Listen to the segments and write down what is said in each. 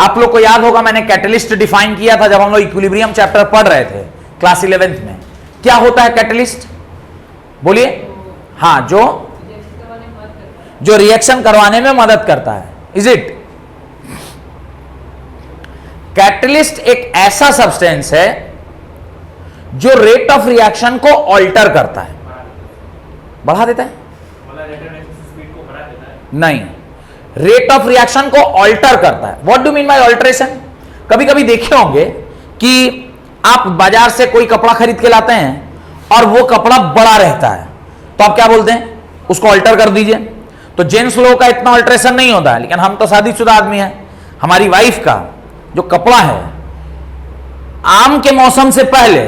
आप लोग को याद होगा मैंने कैटलिस्ट डिफाइन किया था जब हम लोग इक्विलिब्रियम चैप्टर पढ़ रहे थे क्लास 11th में। क्या होता है कैटलिस्ट, बोलिए। हाँ, जो रिएक्शन करवाने में मदद करता है। Is it? कैटलिस्ट एक ऐसा सब्सटेंस है जो रेट ऑफ रिएक्शन को ऑल्टर करता है, बढ़ा देता है, नहीं, रेट ऑफ रिएक्शन को ऑल्टर करता है। What do mean by alteration? कभी कभी देखे होंगे कि आप बाजार से कोई कपड़ा खरीद के लाते हैं और वो कपड़ा बड़ा रहता है, तो आप क्या बोलते हैं, उसको ऑल्टर कर दीजिए। तो जेंट्स लोगों का इतना ऑल्टरेशन नहीं होता है, लेकिन हम तो शादीशुदा आदमी हैं, हमारी वाइफ का जो कपड़ा है आम के मौसम से पहले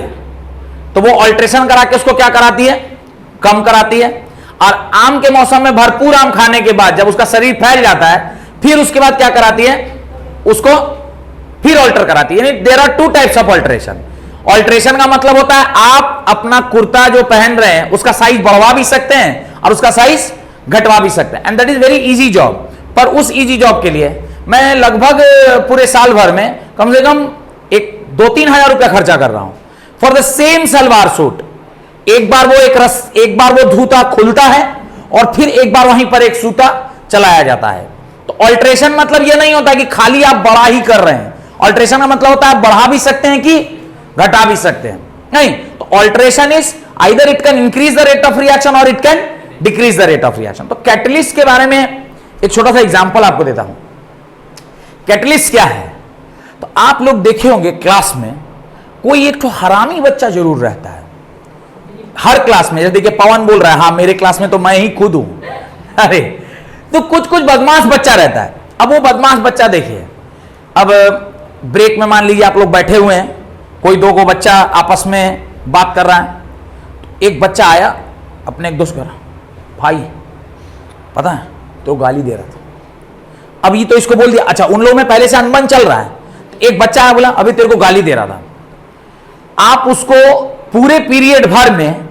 तो वो ऑल्टरेशन करा के उसको क्या कराती है, कम कराती है। और आम के मौसम में भरपूर आम खाने के बाद जब उसका शरीर फैल जाता है, फिर उसके बाद क्या कराती है, उसको फिर ऑल्टर कराती है। यानी there are two types of alteration. Alteration का मतलब होता है आप अपना कुर्ता जो पहन रहे हैं उसका साइज बढ़वा भी सकते हैं और उसका साइज घटवा भी सकते हैं, and that is very easy job. पर उस इजी जॉब के लिए मैं लगभग पूरे साल भर में कम से कम 2-3 हजार रुपया खर्चा कर रहा हूं for the same salwar suit. एक बार वो धूता खुलता है और फिर एक बार वहीं पर एक सूता चलाया जाता है। तो ऑल्टरेशन मतलब यह नहीं होता कि खाली आप बढ़ा ही कर रहे हैं। ऑल्टरेशन का मतलब होता है बढ़ा भी सकते हैं कि घटा भी सकते हैं। नहीं, तो alteration is either it can increase the rate of reaction और it can decrease the rate of reaction. तो कैटलिस्ट के बारे में एक छोटा सा एग्जांपल आपको देता हूं। कैटलिस्ट क्या है, तो आप लोग देखे होंगे क्लास में कोई एक तो हरामी बच्चा जरूर रहता है हर क्लास में। जैसे देखिए पवन बोल रहा है, हाँ मेरे क्लास में तो मैं ही खुद हूं। अरे तो कुछ बदमाश बच्चा रहता है। अब वो बदमाश बच्चा देखिए, अब ब्रेक में मान लीजिए आप लोग बैठे हुए हैं, कोई दो को बच्चा आपस में बात कर रहा है, तो एक बच्चा आया अपने एक दोस्त को, भाई पता है तो गाली दे रहा था। अब ये तो इसको बोल दिया, अच्छा उन लोगों में पहले से अनबन चल रहा है, तो एक बच्चा आया बोला अभी तेरे को गाली दे रहा था। आप उसको पूरे पीरियड भर में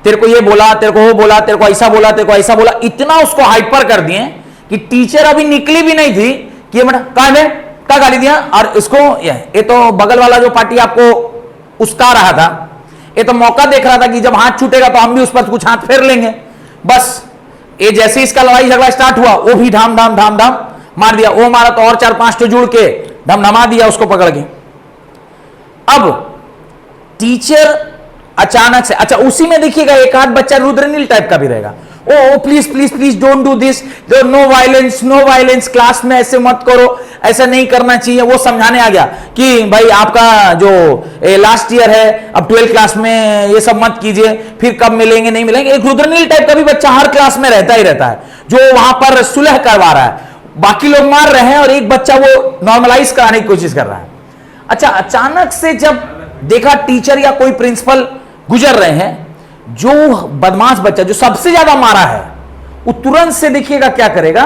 तेरे को ये बोला, तेरे को वो बोला, तेरे को ऐसा बोला, तेरे को ऐसा बोला, इतना उसको हाइपर कर दिए कि टीचर अभी निकली भी नहीं थी कि ये कहा गाली दिया। और इसको ये तो बगल वाला जो पार्टी आपको उसका रहा था, ये तो मौका देख रहा था कि जब हाथ छूटेगा तो हम भी उस पर कुछ हाथ फेर लेंगे। बस ये जैसे इसका लड़ाई झगड़ा स्टार्ट हुआ, वो भी धाम धाम धाम धाम मार दिया, वो मारा तो और 4-5 तो जुड़ के धमधमा दिया उसको पकड़ के। अब टीचर अचानक से, अच्छा उसी में देखिएगा एक आध बच्चा रुद्रनील टाइप का भी रहेगा, oh please please please don't do this, no violence, no violence, class में ऐसे मत करो, ऐसा नहीं करना चाहिए। वो समझाने आ गया कि भाई आपका जो लास्ट ईयर है, अब 12th क्लास में ये सब मत कीजिए, फिर कब मिलेंगे नहीं मिलेंगे। एक रुद्रनील टाइप का भी बच्चा हर क्लास में रहता ही रहता है जो वहां पर सुलह करवा रहा है। बाकी लोग मार रहे हैं और एक बच्चा वो नॉर्मलाइज कराने की कोशिश कर रहा है। अच्छा अचानक से जब देखा टीचर या कोई प्रिंसिपल गुजर रहे हैं, जो बदमाश बच्चा जो सबसे ज्यादा मारा है वो तुरंत से देखिएगा क्या करेगा,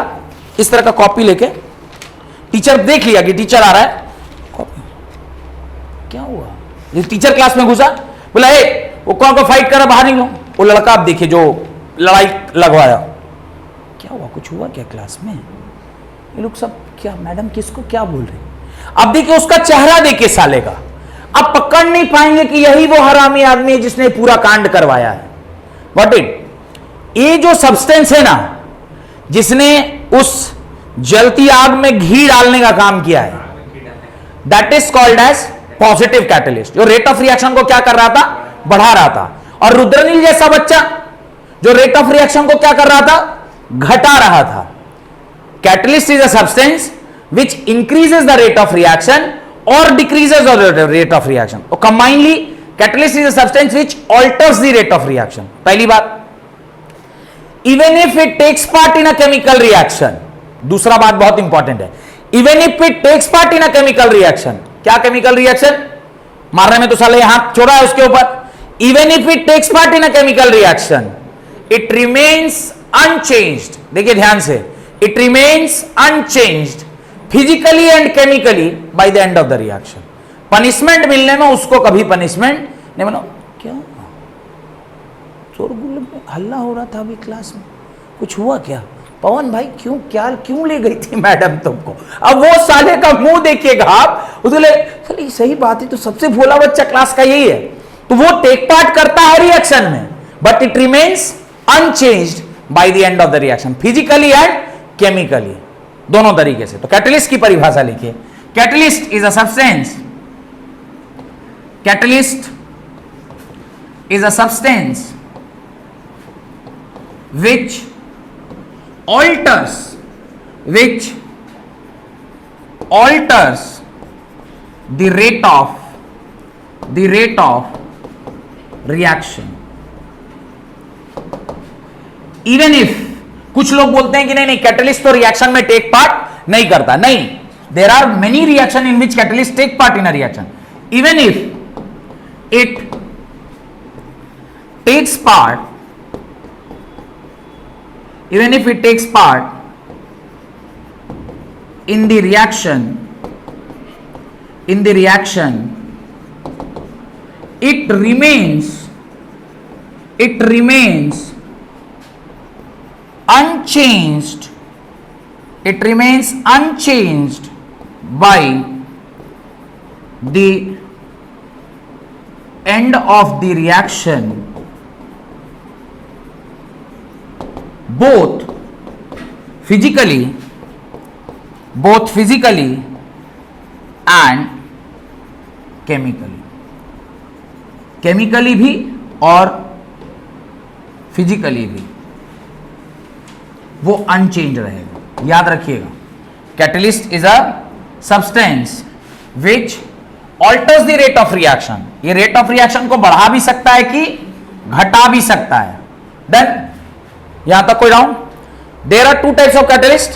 इस तरह का कॉपी लेके, टीचर देख लिया कि टीचर आ रहा है, कॉपी क्या हुआ, ये टीचर क्लास में घुसा, बोला ए वो कौन को फाइट कर रहा, बाहर निकलो। वो लड़का आप देखिए जो लड़ाई लगवाया, क्या हुआ, कुछ हुआ क्या क्लास में, ये लोग सब क्या, मैडम किसको क्या बोल रहे। अब देखिए उसका चेहरा देखिए साले का, अब पकड़ नहीं पाएंगे कि यही वो हरामी आदमी है जिसने पूरा कांड करवाया है। व्हाट इट, ये जो सब्सटेंस है ना जिसने उस जलती आग में घी डालने का काम किया है, that is called as positive catalyst, जो रेट ऑफ रिएक्शन को क्या कर रहा था, बढ़ा रहा था। और रुद्रनील जैसा बच्चा जो रेट ऑफ रिएक्शन को क्या कर रहा था, घटा रहा था। Catalyst is a substance which increases the rate of reaction or decreases the rate of reaction. So combinedly catalyst is a substance which alters the rate of reaction. पहली बात, even if it takes part in a chemical reaction, दूसरा बात बहुत important है, even if it takes part in a chemical reaction, क्या chemical reaction, मारने में तो साले हाथ छोड़ा है उसके ऊपर, even if it takes part in a chemical reaction it remains unchanged, देखिए ध्यान से, it remains unchanged physically and chemically by the end of the reaction. Punishment मिलने में उसको कभी पनिशमेंट नहीं बना। क्या शोरगुल में हल्ला हो रहा था अभी क्लास में, कुछ हुआ क्या, पवन भाई क्यों ले गई थी मैडम तुमको? अब वो साले का मुंह देखिएगा आप, उसको ले सही बात है, तो सबसे भोला बच्चा क्लास का यही है। तो वो टेक पार्ट करता है रिएक्शन में, but it remains unchanged by the end of the reaction, physically and chemically, दोनों तरीके से। तो कैटलिस्ट की परिभाषा लिखिए। Catalyst is a substance, catalyst is a substance which alters the rate of reaction, even if, कुछ लोग बोलते हैं कि नहीं कैटलिस्ट तो रिएक्शन में टेक पार्ट नहीं करता, नहीं, there are many reaction in which catalyst take part in a reaction, even if it takes part, even if it takes part in the reaction, it remains unchanged, by the end of the reaction, both physically and chemically भी और physically भी वो unchange रहेगा। याद रखिएगा, catalyst is a substance which alters the rate of reaction. ये rate of reaction को बढ़ा भी सकता है कि घटा भी सकता है। देन यहां तक कोई डाउन? There are two types of catalyst,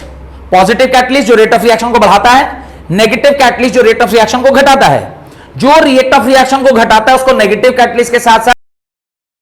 positive catalyst जो रेट ऑफ रिएक्शन को बढ़ाता है, नेगेटिव कैटलिस्ट जो रेट ऑफ रिएक्शन को घटाता है। जो रेट ऑफ रिएक्शन को घटाता है उसको नेगेटिव कैटलिस्ट के साथ साथ